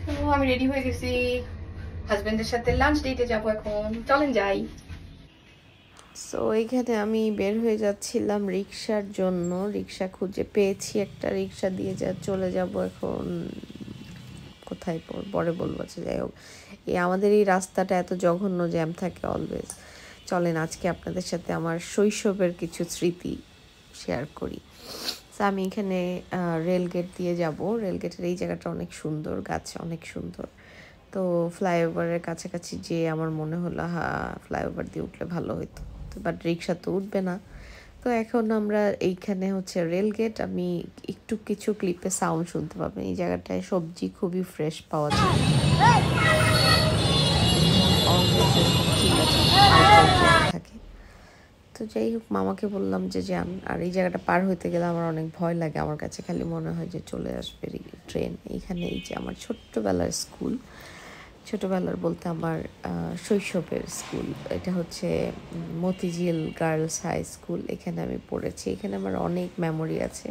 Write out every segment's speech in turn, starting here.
তো আমি রেডি হয়ে গেছি, হাজবেন্ডের সাথে লাঞ্চ ডেটে যাবো এখন, চলেন যাই। সো এইখানে আমি বের হয়ে যাচ্ছিলাম রিক্সার জন্য, রিক্সা খুঁজে পেয়েছি, একটা রিক্সা দিয়ে চলে যাব এখন কোথায় পরে বলবো। যাই হোক, আমাদের এই রাস্তাটা এত জঘন্য, জ্যাম থাকে অলওয়েজ। চলেন আজকে আপনাদের সাথে আমার শৈশবের কিছু স্মৃতি শেয়ার করি। তো আমি এখানে রেলগেট দিয়ে যাব। রেলগেটের এই জায়গাটা অনেক সুন্দর, গাছ অনেক সুন্দর। তো ফ্লাইওভারের কাছাকাছি যে আমার মনে হলো ফ্লাইওভার দিয়ে উঠলে ভালো হতো, বাট রিক্সা তো উঠবে না। তো এখন আমরা এইখানে হচ্ছে রেলগেট, আমি একটু কিছু ক্লিপে সাউন্ড শুনতে পাবেন। এই জায়গাটায় সবজি খুবই ফ্রেশ পাওয়া যায়। থাকে। তো যাই হোক, মামাকে বললাম যে যান। আর এই জায়গাটা পার হইতে গেলে আমার অনেক ভয় লাগে, আমার কাছে খালি মনে হয় যে চলে আসবে ট্রেন। এইখানে এই যে আমার ছোট্টবেলার স্কুল, ছোটোবেলার বলতে আমার শৈশবের স্কুল, এটা হচ্ছে মতিঝিল গার্লস হাই স্কুল। এখানে আমি পড়েছি, এখানে আমার অনেক মেমোরি আছে।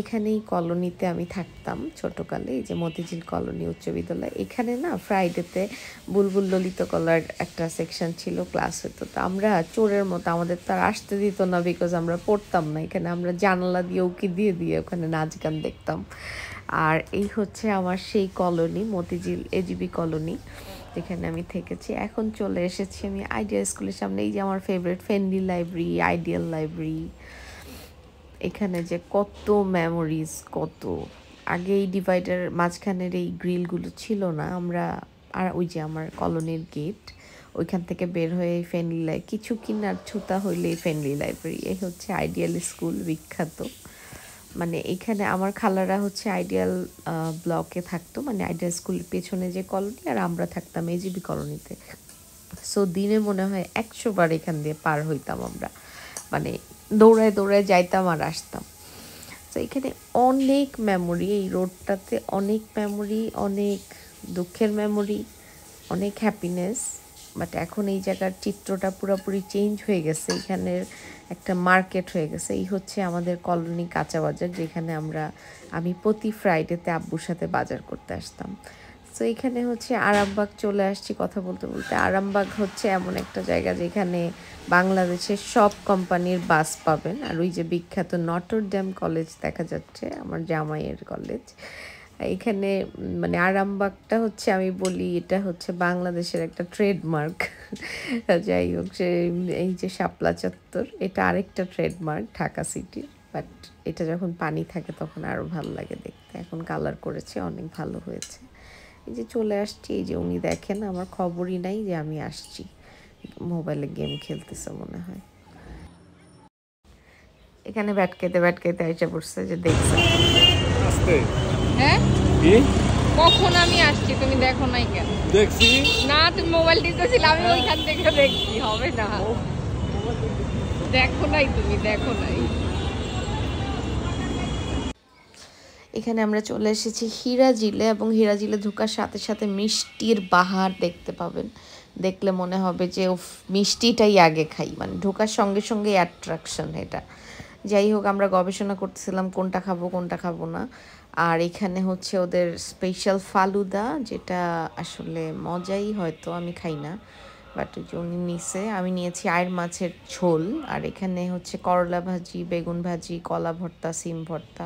এখানেই কলোনিতে আমি থাকতাম ছোটোকালে, এই যে মতিঝিল কলোনি উচ্চ বিদ্যালয়। এখানে না ফ্রাইডেতে বুলবুল ললিত কলার একটা সেকশন ছিল, ক্লাস হতো। তো আমরা চোরের মতো, আমাদের তো আর আসতে দিত না বিকজ আমরা পড়তাম না এখানে, আমরা জানালা দিয়ে উকি দিয়ে দিয়ে ওখানে নাচ গান দেখতাম। আর এই হচ্ছে আমার সেই কলোনি, মতিঝিল এজিবি কলোনি, যেখানে আমি থেকেছি। এখন চলে এসেছি আমি আইডিয়াল স্কুলের সামনে। এই যে আমার ফেভারিট ফেনলি লাইব্রেরি, আইডিয়াল লাইব্রেরি। এখানে যে কত মেমোরিজ, কত আগে এই ডিভাইডার মাঝখানের এই গ্রিলগুলো ছিল না, আমরা আর ওই যে আমার কলোনির গেট, ওইখান থেকে বের হয়ে ফেনলি কিছু কিনার ছুতা হইলে ফেনলি লাইব্রেরি। এই হচ্ছে আইডিয়াল স্কুল, বিখ্যাত। মানে এখানে আমার খালারা হচ্ছে আইডিয়াল ব্লকে থাকতো, মানে আইডিয়াল স্কুলের পেছনে যে কলোনি, আর আমরা থাকতাম এজিবি কলোনিতে। সো দিনে মনে হয় 100 বার এখান দিয়ে পার হইতাম আমরা, মানে দৌড়ায় দৌড়ায় যাইতাম আর আসতাম। তো এখানে অনেক মেমোরি, এই রোডটাতে অনেক মেমোরি, অনেক দুঃখের মেমোরি, অনেক হ্যাপিনেস। বাট এখন এই জায়গার চিত্রটা পুরোপুরি চেঞ্জ হয়ে গেছে, এখানের একটা মার্কেট হয়ে গেছে। এই হচ্ছে আমাদের কলোনি কাঁচা বাজার, যেখানে আমি প্রতি ফ্রাইডেতে আব্বুর সাথে বাজার করতে আসতাম। তো এখানে হচ্ছে আরামবাগ চলে আসছি কথা বলতে বলতে। আরামবাগ হচ্ছে এমন একটা জায়গা যেখানে বাংলাদেশের সব কোম্পানির বাস পাবেন। আর ওই যে বিখ্যাত নটর ডেম কলেজ দেখা যাচ্ছে, আমার জামাইয়ের কলেজ এখানে। মানে আরামবাগটা হচ্ছে, আমি বলি এটা হচ্ছে বাংলাদেশের একটা ট্রেডমার্ক। যাই হোক, সে এই যে শাপলা চত্বর, এটা আরেকটা ট্রেডমার্ক ঢাকা সিটি। বাট এটা যখন পানি থাকে তখন আরও ভালো লাগে দেখতে। এখন কালার করেছে, অনেক ভালো হয়েছে। এই যে চলে আসছি, এই যে উনি দেখেন, আমার খবরই নাই যে আমি আসছি। মোবাইলে গেম খেলতেছে মনে হয়। এখানে ব্যাট খেতে আইসা পড়ছে, যে দেখছে। হ্যাঁ, কখন আমি আসছি তুমি দেখো নাই কেন? দেখছি না, তুমি মোবাইল টিপতেছিলে, আমি ওইখান থেকে দেখছি। হবে না, দেখো নাই, তুমি দেখো নাই। এখানে আমরা চলে এসেছি হিরাজিলে, এবং হিরাজিলে ঢোকার সাথে সাথে মিষ্টির বাহার দেখতে পাবেন। দেখলে মনে হবে যে মিষ্টিটাই আগে খাই, মানে ঢোকার সঙ্গে সঙ্গে অ্যাট্রাকশন এটা। যাই হোক, আমরা গবেষণা করতেছিলাম কোনটা খাবো কোনটা খাবো না। আর এখানে হচ্ছে ওদের স্পেশাল ফালুদা, যেটা আসলে মজাই, হয়তো আমি খাই না, বাট উনি নিছে। আমি নিয়েছি আয়ের মাছের ঝোল। আর এখানে হচ্ছে করলা ভাজি, বেগুন ভাজি, কলা ভর্তা, সিম ভর্তা,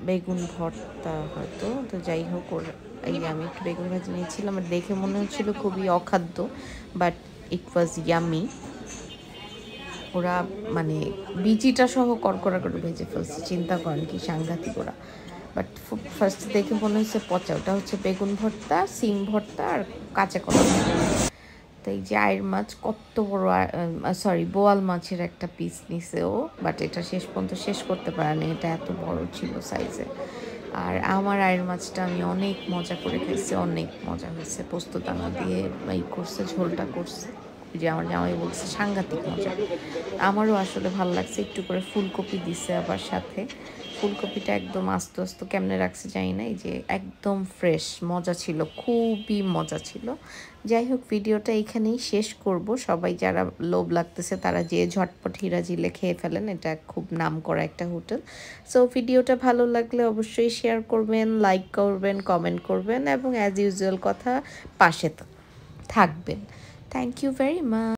বেগুন ভর্তা হয়তো। তো যাই হোক, এই যে আমি একটু বেগুন ভাজি নিয়েছিলাম, আর দেখে মনে হচ্ছিল খুবই অখাদ্য, বাট ইট ওয়াজ ইয়ামি। ওরা মানে বিচিটা সহ কড়কড়া করে ভেজে ফেলছে, চিন্তা করেন কি সাংঘাতিক ওরা। বাট ফার্স্ট দেখে মনে হচ্ছে পচা। ওটা হচ্ছে বেগুন ভর্তা, সিম ভর্তা আর কাঁচা কলা। তো এই যে আয়ের মাছ, কত বড়, সরি বোয়াল মাছের একটা পিস নিছে ও, বাট এটা শেষ পর্যন্ত শেষ করতে পারেনি, এটা এত বড় ছিল সাইজে। আর আমার আয়ের মাছটা আমি অনেক মজা করে খাইছি, অনেক মজা হয়েছে। পোস্ত দানা দিয়ে এই করছে, ঝোলটা করছে, যে আমার জামাই বলছে সাংঘাতিক মজা। আমারও আসলে ভালো লাগছে। একটু করে ফুলকপি দিছে আবার সাথে, ফুলকপিটা একদম আস্তে আস্তে কেমনে রাখছে জানি না, এই যে একদম ফ্রেশ, মজা ছিল, খুবই মজা ছিল। যাই হোক, ভিডিওটা এখানেই শেষ করব। সবাই যারা লোভ লাগতেছে তারা যে ঝটপট হিরাজিলে খেয়ে ফেলেন, এটা খুব নামকরা একটা হোটেল। সো ভিডিওটা ভালো লাগলে অবশ্যই শেয়ার করবেন, লাইক করবেন, কমেন্ট করবেন এবং অ্যাজ ইউজুয়াল কথা পাশে থাকবেন। Thank you very much.